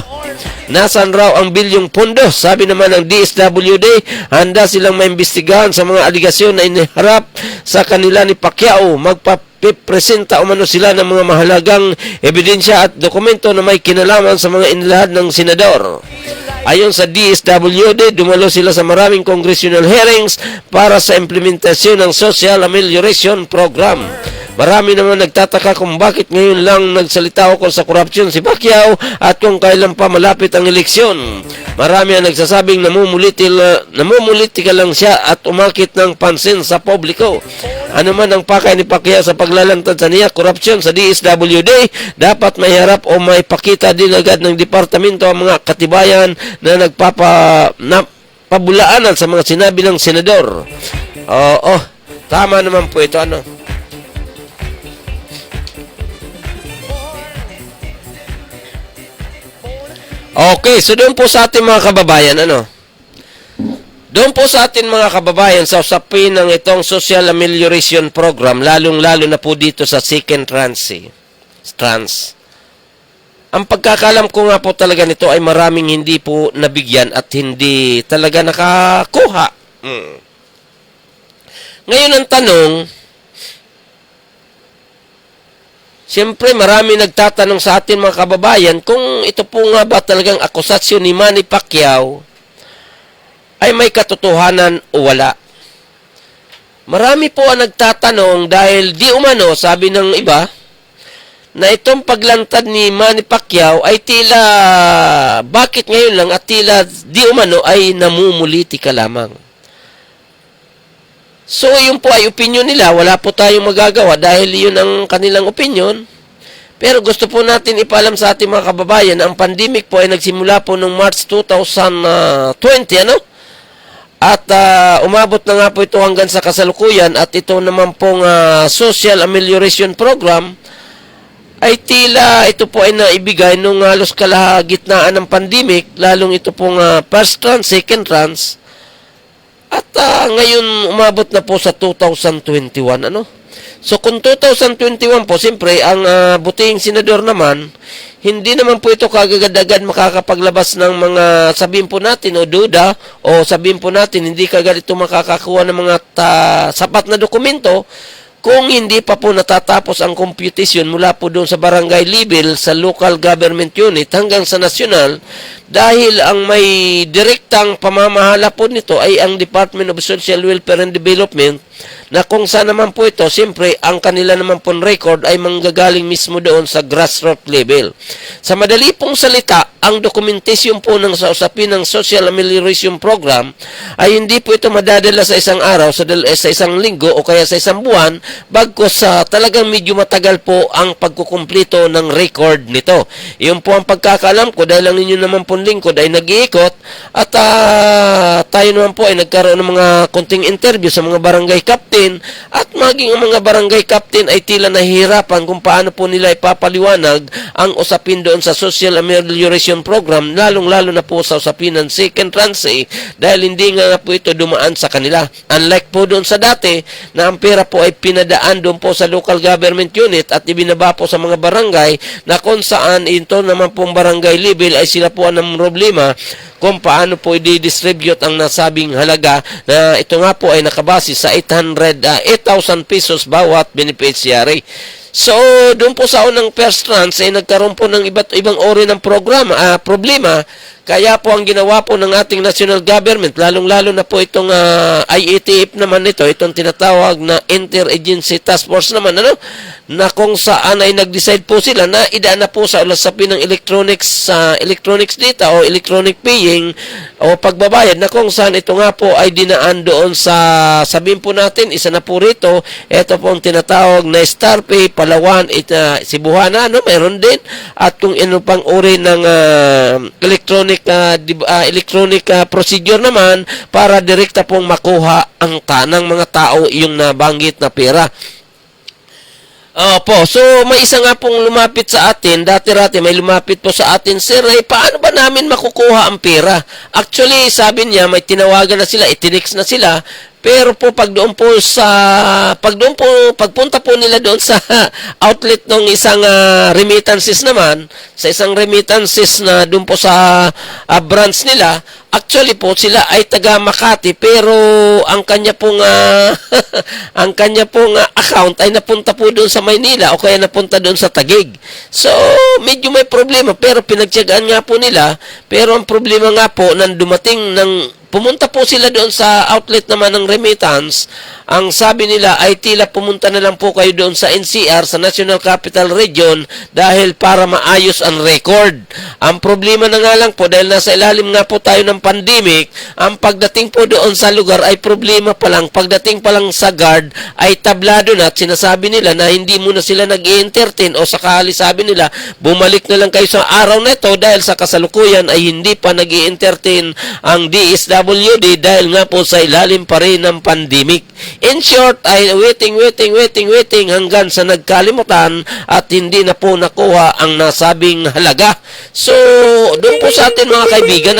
Nasaan raw ang bilyong pondo? Sabi naman ng DSWD, handa silang maimbestigahan sa mga aligasyon na iniharap sa kanila ni Pacquiao. Magpapresenta umano sila ng mga mahalagang ebidensya at dokumento na may kinalaman sa mga inilahad ng senador. Ayon sa DSWD, dumalo sila sa maraming congressional hearings para sa implementasyon ng Social Amelioration Program. Marami naman nagtataka kung bakit ngayon lang nagsalita ako sa korupsyon si Pacquiao at kung kailan pa malapit ang eleksyon. Marami ang nagsasabing namumuliti ka lang siya at umakit ng pansin sa publiko. Ano man ang pakay ni Pacquiao sa paglalantad sa niya korupsyon sa DSWD, dapat may harap o may pakita din agad ng departamento ang mga katibayan na pabulaanan sa mga sinabi ng senador. Oo, tama naman po ito. Ano? Okay, so doon po sa ating mga kababayan, ano? Doon po sa ating mga kababayan sa usapin ng itong Social Amelioration Program, lalong-lalo na po dito sa second trans. Ang pagkakalam ko nga po talaga nito ay maraming hindi po nabigyan at hindi talaga nakakuha. Ngayon ang tanong, siyempre marami nagtatanong sa atin mga kababayan kung ito po nga ba talagang akusasyon ni Manny Pacquiao ay may katotohanan o wala. Marami po ang nagtatanong dahil di umano, sabi ng iba, na itong paglantad ni Manny Pacquiao ay tila, bakit ngayon lang at tila di umano ay namumuliti ka lamang. So, yun po ay opinion nila. Wala po tayong magagawa dahil yun ang kanilang opinion. Pero gusto po natin ipaalam sa ating mga kababayan na ang pandemic po ay nagsimula po noong March 2020, ano? At umabot na nga po ito hanggang sa kasalukuyan at ito naman pong Social Amelioration Program ay tila ito po ay naibigay nung halos kalagitnaan ng pandemic, lalong ito pong first trans, second trans. At ngayon umabot na po sa 2021, ano? So kung 2021 po, siyempre ang butihing senador naman, hindi naman po ito kagad-agad makakapaglabas ng mga sabihin po natin o duda o sabihin po natin hindi kagad ito makakakuha ng mga sapat na dokumento kung hindi pa po natatapos ang computation mula po doon sa barangay level, sa local government unit hanggang sa national, dahil ang may direktang pamamahala po nito ay ang Department of Social Welfare and Development, na kung saan naman po ito, siyempre, ang kanila naman pong record ay manggagaling mismo doon sa grassroots level. Sa madali pong salita, ang dokumentasyon po ng sa usapin ng Social Amelioration Program ay hindi po ito madadala sa isang araw, sa isang linggo o kaya sa isang buwan, bagkus talagang medyo matagal po ang pagkukumplito ng record nito. Iyon po ang pagkakalam ko dahil ang ninyo naman pong lingkod ay nag-iikot at tayo naman po ay nagkaroon ng mga konting interview sa mga barangay captain at maging ang mga barangay captain ay tila nahihirapan kung paano po nila ipapaliwanag ang usapin doon sa Social Amelioration Program, lalong-lalo na po sa usapin ng second trans dahil hindi nga po ito dumaan sa kanila. Unlike po doon sa dati na ang pera po ay pinadaan doon po sa local government unit at ibinaba po sa mga barangay na kung saan ito naman pong barangay level ay sila po ang problema kung paano po i-distribute ang nasabing halaga na ito nga po ay nakabase sa 8,000 pesos bawat beneficiary. So, doon po sa unang first trans ay nagkaroon po ng iba't ibang uri ng problema. Kaya po ang ginawa po ng ating national government, lalong-lalo na po itong IATF naman ito, itong tinatawag na Interagency Task Force naman, ano? Na kung saan ay nag-decide po sila na idaan na po sa ulasapin ng electronics data o electronic paying o pagbabayad na kung saan ito nga po ay dinaan doon sa, sabihin po natin, isa na po rito, ito po ang tinatawag na StarPay, Palawan, Cebuana, no? Meron din. At kung ano pang uri ng electronic procedure naman para direkta pong makuha ang tanang mga tao yung nabanggit na pera. Opo, so may isa nga pong lumapit sa atin, dati-rati may lumapit po sa atin, Sir, paano ba namin makukuha ang pera? Actually, sabi niya, may tinawagan na sila, itinix na sila, pero po pagpunta po nila doon sa outlet ng isang remittances naman, sa isang remittances na doon po sa branch nila, actually po sila ay taga Makati pero ang kanya pong ang kanya pong account ay napunta po doon sa Maynila o kaya napunta doon sa Taguig. So, medyo may problema pero pinagtiyagaan nga po nila, pero ang problema nga po nang dumating ng pumunta po sila doon sa outlet naman ng remittance. Ang sabi nila ay tila pumunta na lang po kayo doon sa NCR, sa National Capital Region, dahil para maayos ang record. Ang problema na nga lang po, dahil nasa ilalim nga po tayo ng pandemic, ang pagdating po doon sa lugar ay problema pa lang. Pagdating pa lang sa guard ay tablado na at sinasabi nila na hindi muna sila nag-i-entertain o sakali sabi nila, bumalik na lang kayo sa araw na ito dahil sa kasalukuyan ay hindi pa nag-i-entertain ang DSWD dahil nga po sa ilalim pa rin ng pandemic. In short, ay waiting hanggang sa nagkalimutan at hindi na po nakuha ang nasabing halaga. So, doon po sa atin mga kaibigan,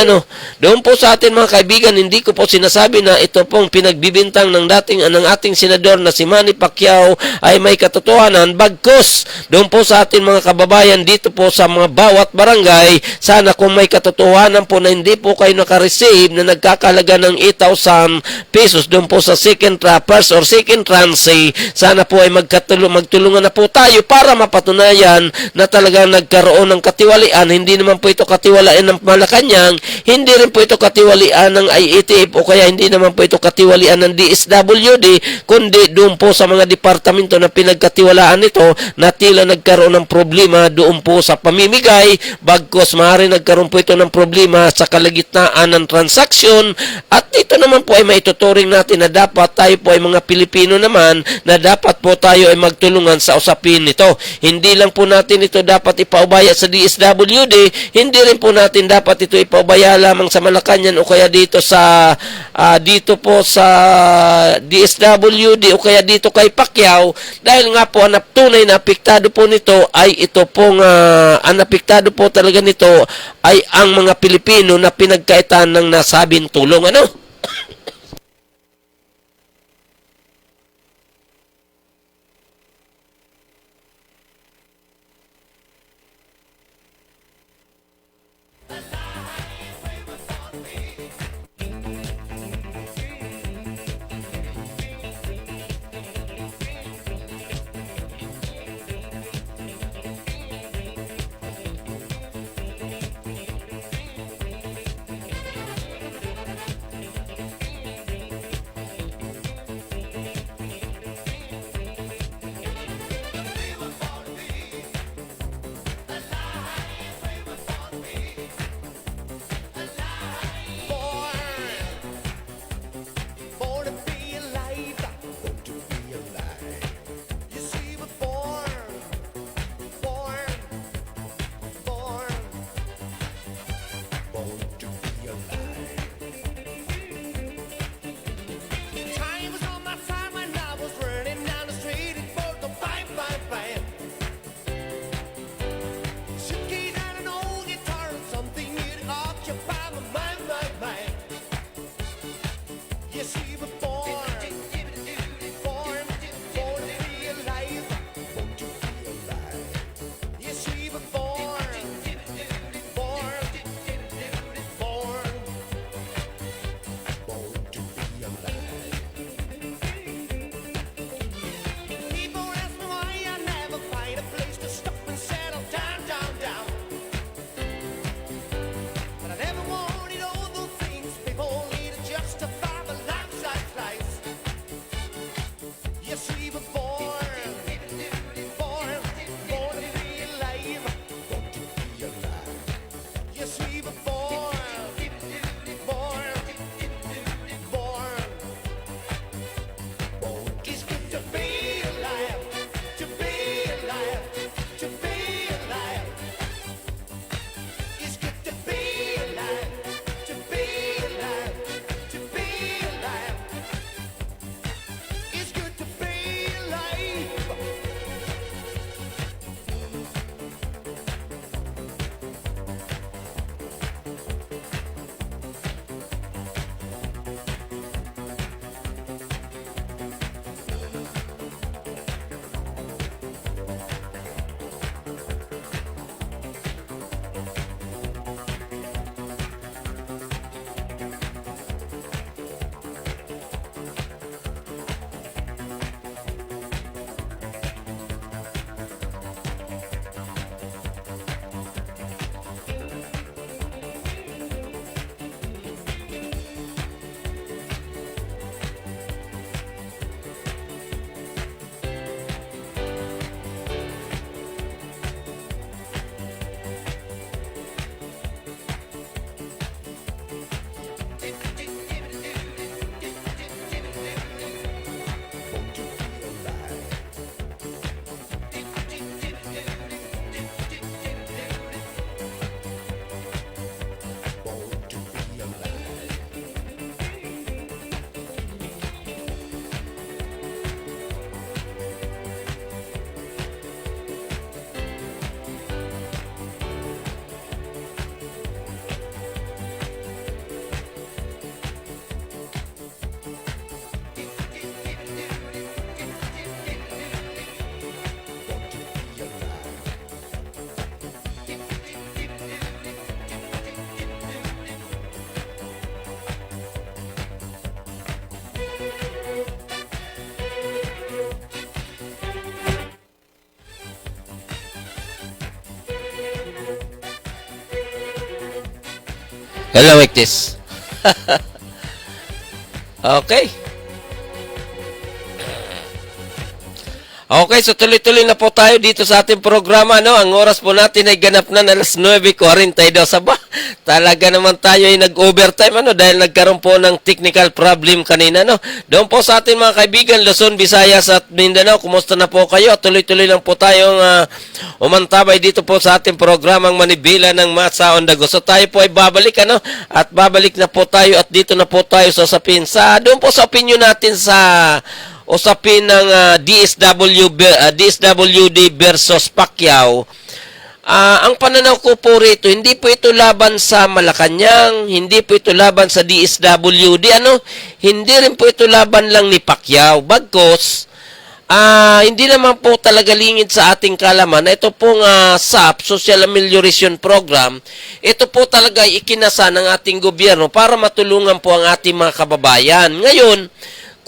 doon po sa atin mga kaibigan, hindi ko po sinasabi na ito pong pinagbibintang ng ating senador na si Manny Pacquiao ay may katotohanan. Bagkus, doon po sa atin mga kababayan dito po sa mga bawat barangay, sana kung may katotohanan po na hindi po kayo nakareceive na nagkakalaga ng 8,000 pesos doon po sa second first or second tranche, sana po ay magtulungan na po tayo para mapatunayan na talagang nagkaroon ng katiwalian. Hindi naman po ito katiwalian ng Malacanang, hindi rin po ito katiwalian ng IETF o kaya hindi naman po ito katiwalian ng DSWD, kundi doon po sa mga departamento na pinagkatiwalaan nito na tila nagkaroon ng problema doon po sa pamimigay. Bagkos maaari nagkaroon po ito ng problema sa kalagitnaan ng transaksyon, at ito naman po ay maituturing natin na dapat tayo po ay mga Pilipino naman na dapat po tayo ay magtulungan sa usapin nito. Hindi lang po natin ito dapat ipaubaya sa DSWD, hindi rin po natin dapat ito ipaubaya lamang sa Malacanang o kaya dito sa dito po sa DSWD o kaya dito kay Pacquiao, dahil nga po ang tunay na apektado po nito ay ito pong ang apektado po talaga nito ay ang mga Pilipino na pinagkaitan ng nasabing tulong. Hello, like this. Okay. Okay, so tuloy-tuloy na po tayo dito sa ating programa, no? Ang oras po natin ay ganap na alas 9:42. Aba, talaga naman tayo ay nag-overtime, ano? Dahil nagkaroon po ng technical problem kanina, no? Doon po sa ating mga kaibigan, Luzon, Visayas at Mindanao, kumusta na po kayo? Tuloy-tuloy lang po tayong umantabay dito po sa ating programang Manibela ng Masa on the Go. So tayo po ay babalik, ano? At babalik na po tayo at dito na po tayo sa usapin. Doon po sa opinion natin sa usapin ng DSWD versus Pacquiao. Ang pananaw ko po rito, hindi po ito laban sa Malacanang, hindi po ito laban sa DSWD, hindi rin po ito laban lang ni Pacquiao. Bagkus, hindi naman po talaga lingid sa ating kalaman na ito pong SAP, Social Amelioration Program, ito po talaga ikinasa ng ating gobyerno para matulungan po ang ating mga kababayan. Ngayon,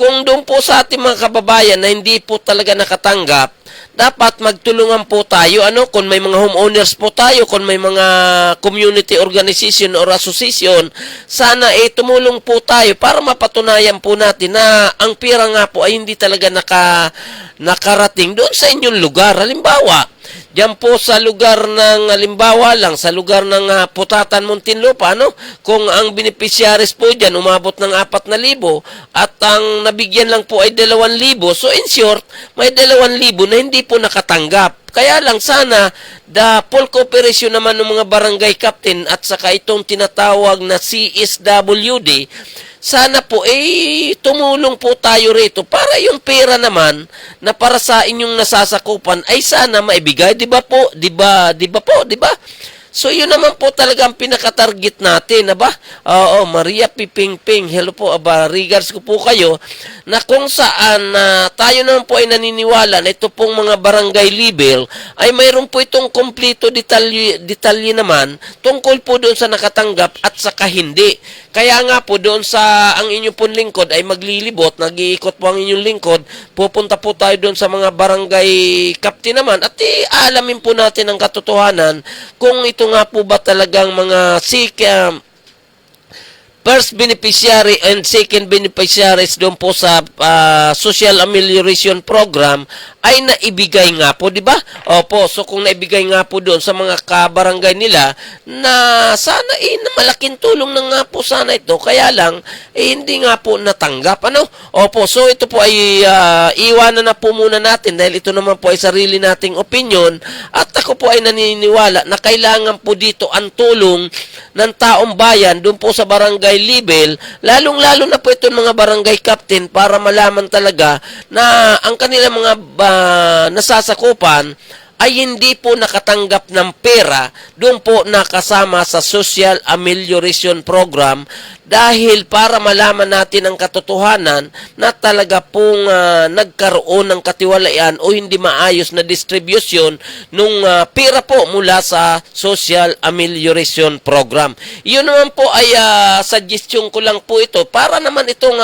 kung doon po sa ating mga kababayan na hindi po talaga nakatanggap, dapat magtulungan po tayo, kung may mga homeowners po tayo, kung may mga community organization or association, sana tumulong po tayo para mapatunayan po natin na ang pera nga po ay hindi talaga nakarating doon sa inyong lugar. Halimbawa, diyan po sa lugar ng, halimbawa lang, sa lugar ng Putatan, Muntinlupa, kung ang beneficiaries po dyan umabot ng 4,000 at ang nabigyan lang po ay 2,000, so in short, may 2,000 na hindi po nakatanggap. Kaya lang sana, the full cooperation naman ng mga barangay captain at saka itong tinatawag na CSWD, sana po tumulong po tayo rito para yung pera naman na para sa inyong nasasakupan ay sana maibigay, 'di ba po? 'Di ba? So, yun naman po talaga ang pinaka-target natin, aba? Oo, Maria Pipingping, hello po, aba, regards ko po kayo, na kung saan tayo naman po ay naniniwala na ito pong mga barangay level, ay mayroon po itong kompleto detalye naman tungkol po doon sa nakatanggap at saka hindi. Kaya nga po doon sa ang inyong pong lingkod ay maglilibot, nag-iikot po ang inyong lingkod, pupunta po tayo doon sa mga barangay captain naman at alamin po natin ang katotohanan kung ito nga po ba talagang mga first beneficiary and second beneficiaries doon po sa Social Amelioration Program ay naibigay nga po, di ba? Opo, so kung naibigay nga po doon sa mga kabarangay nila na sana na malaking tulong na nga po sana ito, kaya lang hindi nga po natanggap, Opo, so ito po ay iwanan na po muna natin dahil ito naman po ay sarili nating opinion at ako po ay naniniwala na kailangan po dito ang tulong ng taong bayan doon po sa barangay level, lalong-lalo na po ito mga barangay captain para malaman talaga na ang kanilang mga nasasakupan ay hindi po nakatanggap ng pera doon po nakasama sa Social Amelioration Program dahil para malaman natin ang katotohanan na talaga pong nagkaroon ng katiwalaan o hindi maayos na distribution ng pera po mula sa Social Amelioration Program. Yun naman po ay suggestion ko lang po ito para naman itong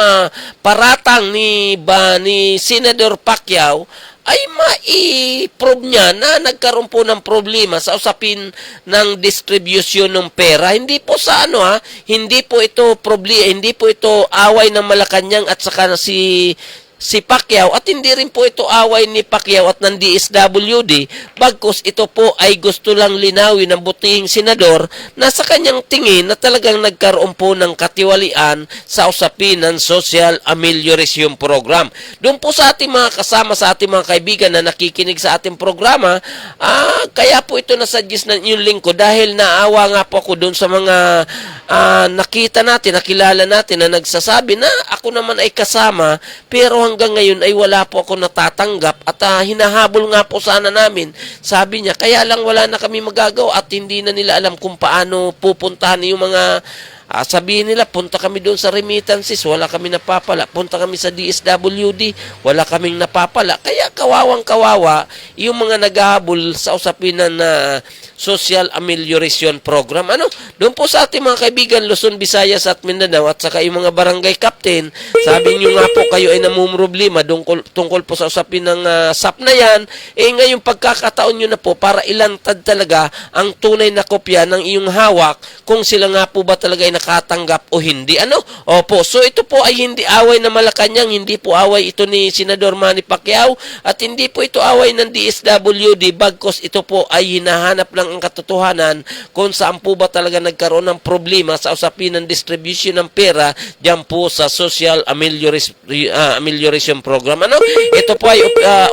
paratang ni Senador Pacquiao ay ma-prove niya na nagkaroon po ng problema sa usapin ng distribution ng pera. Hindi po sa hindi po ito problema, hindi po ito away ng Malacanang at saka si Pacquiao at hindi rin po ito away ni Pacquiao at ng DSWD, bagkus ito po ay gusto lang linawin ng butihing senador na sa kanyang tingin na talagang nagkaroon po ng katiwalian sa usapin ng Social Amelioration Program. Doon po sa ating mga kasama, sa ating mga kaibigan na nakikinig sa ating programa, kaya po ito nasuggest na yung link ko dahil naawa nga po ako doon sa mga nakita natin, nakilala natin na nagsasabi na ako naman ay kasama pero hanggang ngayon ay wala po ako natatanggap at hinahabol nga po sana namin. Sabi niya, kaya lang wala na kami magagawa at hindi na nila alam kung paano pupuntahan yung mga sabihin nila, punta kami doon sa remittances, wala kami napapala. Punta kami sa DSWD, wala kaming napapala. Kaya kawawang-kawawa yung mga naghahabol sa usapin ng Social Amelioration Program. Doon po sa ating mga kaibigan, Luzon, Visayas at Mindanao at saka yung mga barangay captain, sabi nyo nga po kayo ay namumroblema tungkol po sa usapin ng SAP na yan. Ngayong pagkakataon nyo na po para ilantad talaga ang tunay na kopya ng iyong hawak kung sila nga po ba talaga ay nakatanggap o hindi. Ano? Opo. So ito po ay hindi away na Malacanang, hindi po away ito ni Senador Manny Pacquiao at hindi po ito away ng DSWD bagkos ito po ay hinahanap lang ang katotohanan kung saan po ba talaga nagkaroon ng problema sa usapin ng distribution ng pera diyan po sa Social Amelioration Program. Ano? Ito po ay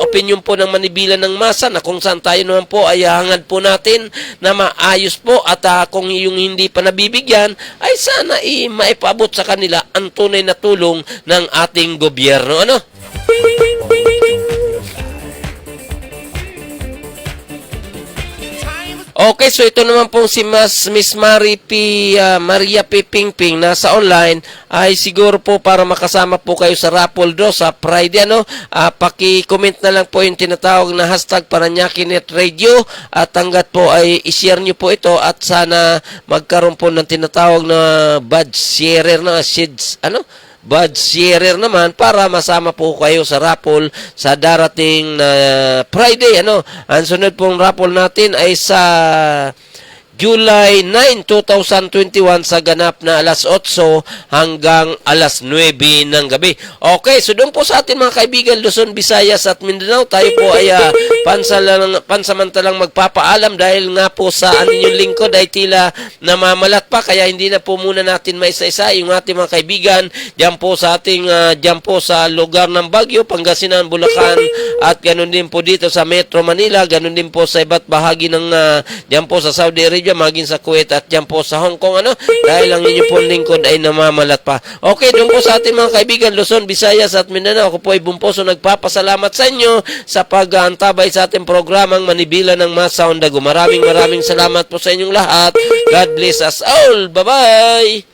opinion po ng manibilan ng masa na kung saan tayo naman po ay hangad po natin na maayos po at kung yung hindi pa nabibigyan ay sana maipaabot sa kanila ang tunay na tulong ng ating gobyerno. Ano? Okay, so ito naman pong si Miss Maria P. Pingping na sa online ay siguro po para makasama po kayo sa raffle draw sa Friday. Ano? Paki-comment na lang po yung tinatawag na hashtag Parañaque.net Radio at hanggat po ay ishare nyo po ito at sana magkaroon po ng tinatawag na badge sharer na badge sharer naman para masama po kayo sa raffle sa darating na Friday. Ano? Ang sunod pong raffle natin ay sa July 9, 2021 sa ganap na alas 8 hanggang alas 9 ng gabi. Okay, so doon po sa atin mga kaibigan, Luzon, Visayas at Mindanao, tayo po ay pansamantalang magpapaalam dahil nga po sa inyong lingkod ay tila namamalat pa kaya hindi na po muna natin maisa-isa yung ating mga kaibigan diyan po sa ating diyan po sa lugar ng Baguio, Pangasinan, Bulacan at ganoon din po dito sa Metro Manila, ganoon din po sa iba't bahagi ng diyan po sa Saudi Arabia, maging sa Kuwait at dyan po sa Hong Kong, ano? Dahil ang inyo pong lingkod ay namamalat pa. Okay, doon po sa ating mga kaibigan, Luzon, Visayas at Mindanao, ako po ay Bumposo nagpapasalamat sa inyo sa pag-aantabay sa ating programang Manibila ng Masa Ondago. Maraming salamat po sa inyong lahat. God bless us all. Bye-bye!